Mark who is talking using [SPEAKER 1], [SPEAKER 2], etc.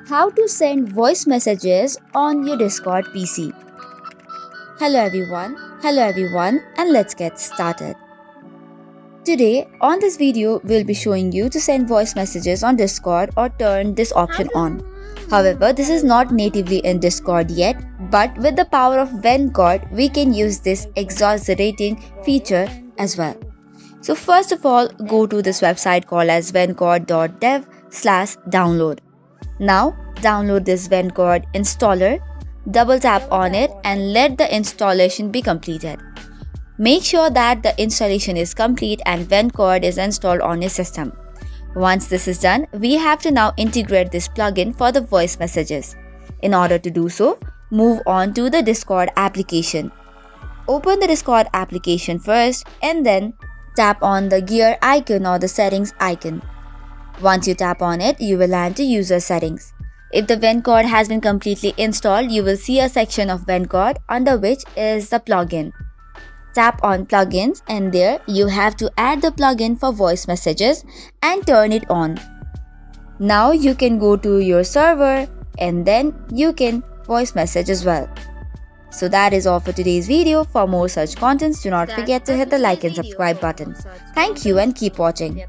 [SPEAKER 1] How to send voice messages on your Discord PC. Hello everyone, and let's get started. Today, on this video, we'll be showing you to send voice messages on Discord or turn this option on. However, this is not natively in Discord yet, but with the power of Vencord, we can use this exaggerating feature as well. So first of all, go to this website called as vencord.dev/download. Now, download this Vencord installer, double tap on it and let the installation be completed. Make sure that the installation is complete and Vencord is installed on your system. Once this is done, we have to now integrate this plugin for the voice messages. In order to do so, move on to the Discord application. Open the Discord application first and then tap on the gear icon or the settings icon. Once you tap on it, you will land to user settings. If the Vencord has been completely installed, you will see a section of Vencord under which is the plugin. Tap on plugins and there you have to add the plugin for voice messages and turn it on. Now you can go to your server and then you can voice message as well. So that is all for today's video. For more such contents, do not forget to hit the like and subscribe button. Thank you and keep watching.